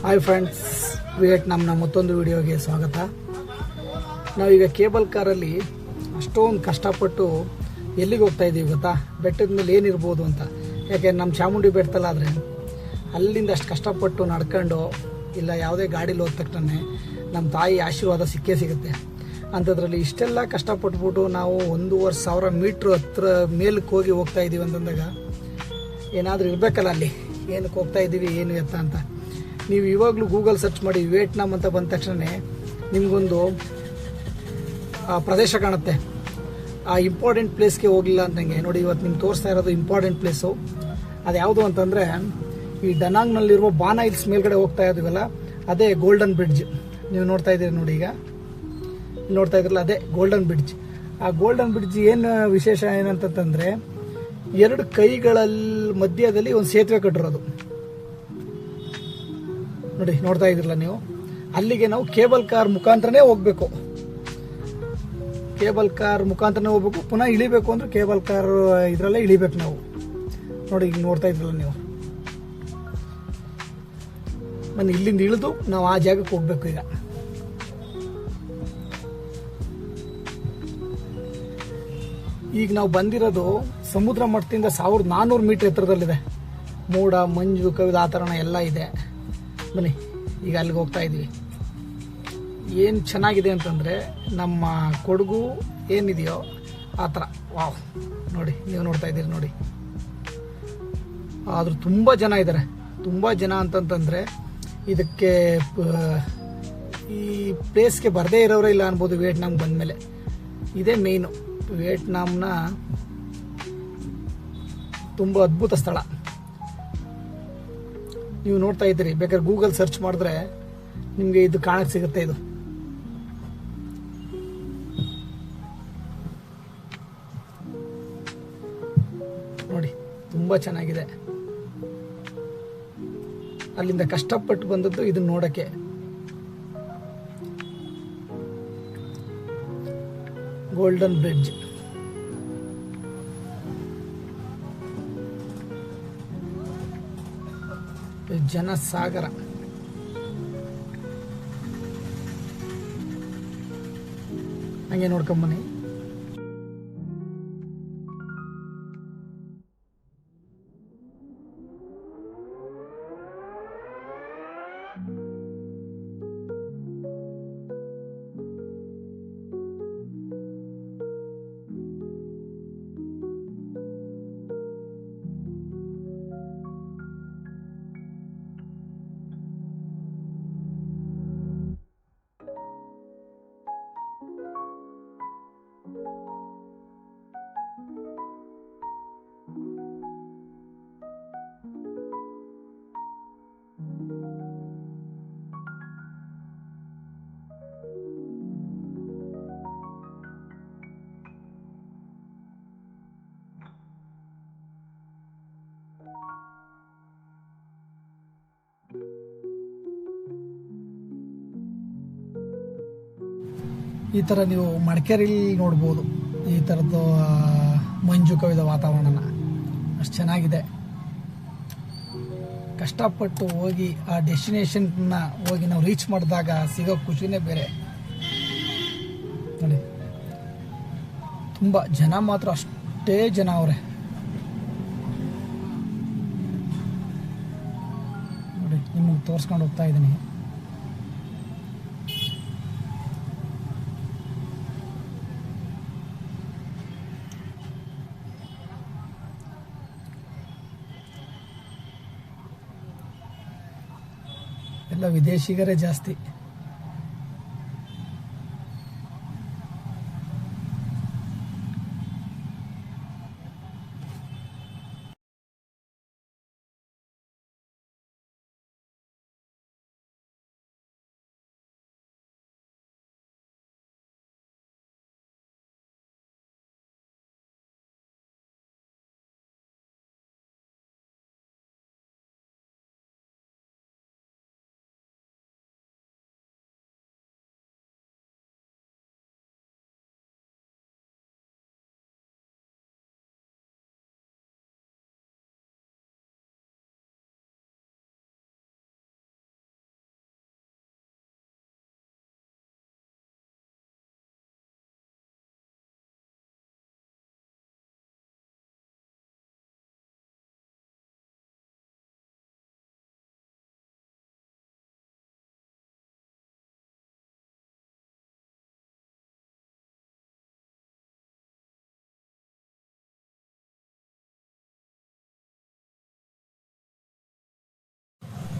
Hi friends, ವಿಯೆಟ್ನಾಂನ ಮತ್ತೊಂದು ವಿಡಿಯೋಗೆ ಸ್ವಾಗತ. ನಾವೀಗ ಕೇಬಲ್ ಕಾರಲ್ಲಿ ಅಷ್ಟೊಂದು ಕಷ್ಟಪಟ್ಟು ಎಲ್ಲಿಗೆ ಹೋಗ್ತಾ ಇದ್ದೀವಿ ಗೊತ್ತಾ? ಬೆಟ್ಟದ ಮೇಲೆ ಏನಿರ್ಬೋದು ಅಂತ. ಯಾಕೆ ನಮ್ಮ ಚಾಮುಂಡಿ ಬೆಟ್ಟದಲ್ಲಾದರೆ ಅಲ್ಲಿಂದ ಅಷ್ಟು ಕಷ್ಟಪಟ್ಟು ನಡ್ಕೊಂಡು ಇಲ್ಲ ಯಾವುದೇ ಗಾಡೀಲಿ ಹೋದ ತಕ್ಷಣ ನಮ್ಮ ತಾಯಿ ಆಶೀರ್ವಾದ ಸಿಕ್ಕೇ ಸಿಗುತ್ತೆ. ಅಂಥದ್ರಲ್ಲಿ ಇಷ್ಟೆಲ್ಲ ಕಷ್ಟಪಟ್ಬಿಟ್ಟು ನಾವು 1,500 ಮೀಟ್ರ್ ಹತ್ರ ಮೇಲಕ್ಕೆ ಹೋಗ್ತಾ ಇದ್ದೀವಿ ಅಂತಂದಾಗ ಏನಾದರೂ ಇರಬೇಕಲ್ಲ ಅಲ್ಲಿ ಏನಕ್ಕೆ ಹೋಗ್ತಾ ಇದ್ದೀವಿ ಏನು ಎತ್ತ ಅಂತ. ನೀವು ಇವಾಗಲೂ ಗೂಗಲ್ ಸರ್ಚ್ ಮಾಡಿ ವಿಯೆಟ್ನಾಂ ಅಂತ ಬಂದ ತಕ್ಷಣ ನಿಮಗೊಂದು ಪ್ರದೇಶ ಕಾಣುತ್ತೆ. ಆ ಇಂಪಾರ್ಟೆಂಟ್ ಪ್ಲೇಸ್ಗೆ ಹೋಗಲಿಲ್ಲ ಅಂತಂಗೆ ನೋಡಿ, ಇವತ್ತು ನಿಮ್ಗೆ ತೋರಿಸ್ತಾ ಇರೋದು ಇಂಪಾರ್ಟೆಂಟ್ ಪ್ಲೇಸು. ಅದು ಯಾವುದು ಅಂತಂದರೆ ಈ ಡನಾಂಗ್ನಲ್ಲಿರುವ ಬಾನಾ ಹಿಲ್ಸ್ ಮೇಲ್ಗಡೆ ಹೋಗ್ತಾ ಇದ್ದೀವಲ್ಲ, ಅದೇ ಗೋಲ್ಡನ್ ಬ್ರಿಡ್ಜ್. ನೀವು ನೋಡ್ತಾ ಇದ್ದೀರಿ ನೋಡಿ, ಈಗ ನೋಡ್ತಾ ಇದ್ರಲ್ಲ, ಅದೇ ಗೋಲ್ಡನ್ ಬ್ರಿಡ್ಜ್. ಆ ಗೋಲ್ಡನ್ ಬ್ರಿಡ್ಜ್ ಏನು ವಿಶೇಷ ಏನಂತಂದರೆ, 2 ಕೈಗಳಲ್ಲಿ ಮಧ್ಯದಲ್ಲಿ ಒಂದು ಸೇತುವೆ ಕಟ್ಟಿರೋದು ನೋಡಿ, ನೋಡ್ತಾ ಇದ್ರಲ್ಲ ನೀವು. ಅಲ್ಲಿಗೆ ನಾವು ಕೇಬಲ್ ಕಾರ್ ಮುಖಾಂತರನೇ ಹೋಗ್ಬೇಕು. ಕೇಬಲ್ ಕಾರ್ ಮುಖಾಂತರನೇ ಹೋಗ್ಬೇಕು. ಪುನಃ ಇಳಿಬೇಕು ಅಂದ್ರೆ ಕೇಬಲ್ ಕಾರ್ ಇದರಲ್ಲೇ ಇಳಿಬೇಕು ನಾವು. ನೋಡಿ, ಈಗ ನೋಡ್ತಾ ಇದ್ರಲ್ಲ ನೀವು. ಬನ್ನಿ, ಇಲ್ಲಿಂದ ಇಳಿದು ನಾವು ಆ ಜಾಗಕ್ಕೆ ಹೋಗ್ಬೇಕು. ಈಗ ನಾವು ಬಂದಿರೋದು ಸಮುದ್ರ ಮಟ್ಟದಿಂದ 1400 ಮೀಟರ್ ಎತ್ತರದಲ್ಲಿದೆ. ಮೋಡ ಮಂಜು ಕವಿದ ಆ ಥರನ ಎಲ್ಲ ಇದೆ. ಬನ್ನಿ, ಈಗ ಅಲ್ಲಿಗೆ ಹೋಗ್ತಾ ಇದ್ವಿ. ಏನು ಚೆನ್ನಾಗಿದೆ ಅಂತಂದರೆ, ನಮ್ಮ ಕೊಡಗು ಏನಿದೆಯೋ ಆ ಥರ. ವಾವ್, ನೋಡಿ, ನೀವು ನೋಡ್ತಾ ಇದ್ದೀರಿ ನೋಡಿ. ಆದರೂ ತುಂಬ ಜನ ಇದ್ದಾರೆ. ತುಂಬ ಜನ ಅಂತಂತಂದರೆ ಇದಕ್ಕೆ ಈ ಪ್ಲೇಸ್ಗೆ ಬರದೇ ಇರೋರೇ ಇಲ್ಲ ಅನ್ಬೋದು. ವಿಯೆಟ್ನಾಂಗೆ ಬಂದಮೇಲೆ ಇದೇ ಮೇಯ್ನು. ವಿಯೆಟ್ನಾಂನ ತುಂಬ ಅದ್ಭುತ ಸ್ಥಳ. ನೀವು ನೋಡ್ತಾ ಇದ್ದೀರಿ, ಬೇಕಾದ್ರೆ ಗೂಗಲ್ ಸರ್ಚ್ ಮಾಡಿದ್ರೆ ನಿಮಗೆ ಇದು ಕಾಣಕ್ಕೆ ಸಿಗುತ್ತೆ. ಇದು ನೋಡಿ, ತುಂಬ ಚೆನ್ನಾಗಿದೆ. ಅಲ್ಲಿಂದ ಕಷ್ಟಪಟ್ಟು ಬಂದದ್ದು ಇದನ್ನ ನೋಡಕ್ಕೆ. Golden bridge. ಜನಸಾಗರ. ಹಂಗೆ ನೋಡ್ಕೊಂಬನ್ನಿ. ಈ ಥರ ನೀವು ಮಡಿಕೇರಿಲಿ ನೋಡ್ಬೋದು ಈ ಥರದ್ದು ಮಂಜು ಕವಿದ ವಾತಾವರಣನ. ಅಷ್ಟು ಚೆನ್ನಾಗಿದೆ. ಕಷ್ಟಪಟ್ಟು ಹೋಗಿ ಆ ಡೆಸ್ಟಿನೇಷನ್ನ ಹೋಗಿ ನಾವು ರೀಚ್ ಮಾಡಿದಾಗ ಸಿಗೋ ಖುಷಿನೇ ಬೇರೆ ನೋಡಿ. ತುಂಬ ಜನ ಮಾತ್ರ ಅಷ್ಟೇ ಜನ ಅವರೇ ನೋಡಿ. ನಿಮಗೆ ತೋರಿಸ್ಕೊಂಡು ಹೋಗ್ತಾ ಇದ್ದೀನಿ. ಎಲ್ಲ ವಿದೇಶಿಗರೇ ಜಾಸ್ತಿ.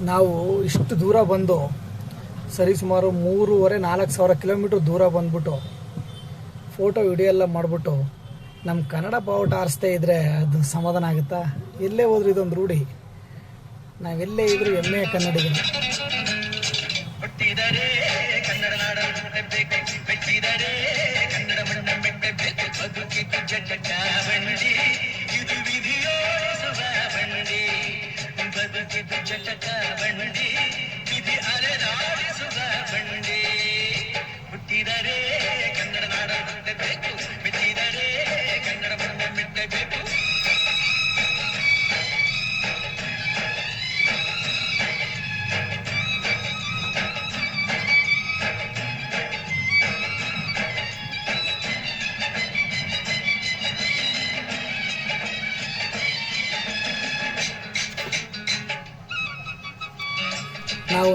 ನಾವು ಇಷ್ಟು ದೂರ ಬಂದು ಸರಿಸುಮಾರು 3,500-4 ಸಾವಿರ ಕಿಲೋಮೀಟ್ರ್ ದೂರ ಬಂದ್ಬಿಟ್ಟು ಫೋಟೋ ವಿಡಿಯೋ ಎಲ್ಲ ಮಾಡಿಬಿಟ್ಟು ನಮ್ಮ ಕನ್ನಡ ಬಾವುಟ ಆರಿಸ್ದೇ ಇದ್ದರೆ ಅದು ಸಮಾಧಾನ ಆಗುತ್ತಾ? ಎಲ್ಲೇ ಹೋದ್ರೂ ಇದೊಂದು ರೂಢಿ. ನಾವೆಲ್ಲೇ ಇದ್ರೂ ಹೆಮ್ಮೆಯ ಕನ್ನಡಿಗರು. ನಾವು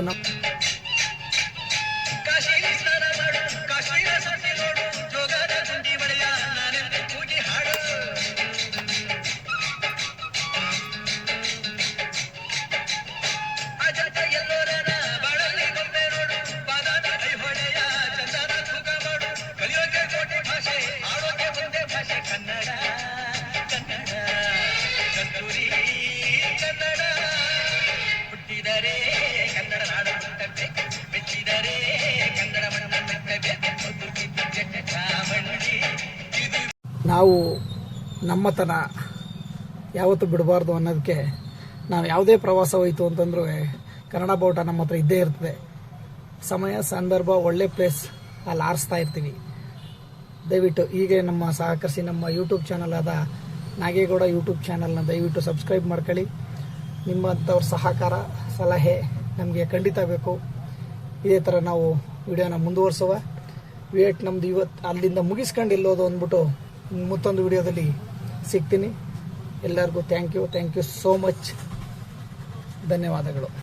ನಾವು ನಮ್ಮತನ ಯಾವತ್ತೂ ಬಿಡಬಾರ್ದು ಅನ್ನೋದಕ್ಕೆ ನಾವು ಯಾವುದೇ ಪ್ರವಾಸ ಹೋಯಿತು ಅಂತಂದ್ರೂ ಕನ್ನಡ ಬಾವುಟ ನಮ್ಮ ಹತ್ರ ಇದ್ದೇ ಇರ್ತದೆ. ಸಮಯ ಸಂದರ್ಭ ಒಳ್ಳೆ ಪ್ಲೇಸ್ ಅಲ್ಲಿ ಆರಿಸ್ತಾ ಇರ್ತೀವಿ. ದಯವಿಟ್ಟು ಹೀಗೆ ನಮ್ಮ ಸಹಕರಿಸಿ ನಮ್ಮ ಯೂಟ್ಯೂಬ್ ಚಾನಲ್ ಆದ ನಾಗೇಗೌಡ ಯೂಟ್ಯೂಬ್ ಚಾನಲ್ನ ದಯವಿಟ್ಟು ಸಬ್ಸ್ಕ್ರೈಬ್ ಮಾಡ್ಕೊಳ್ಳಿ. ನಿಮ್ಮಂಥವ್ರ ಸಹಕಾರ ಸಲಹೆ ನಮಗೆ ಖಂಡಿತ ಬೇಕು. ಇದೇ ಥರ ನಾವು ವಿಡಿಯೋನ ಮುಂದುವರಿಸುವ. ನಮ್ಮದು ಇವತ್ತು ಅಲ್ಲಿಂದ ಮುಗಿಸ್ಕೊಂಡು ಎಲ್ಲೋದು ಅಂದ್ಬಿಟ್ಟು ಮತ್ತೊಂದು ವಿಡಿಯೋದಲ್ಲಿ ಸಿಗ್ತೀನಿ. ಎಲ್ಲರಿಗೂ ಥ್ಯಾಂಕ್ ಯು ಸೋ ಮಚ್. ಧನ್ಯವಾದಗಳು.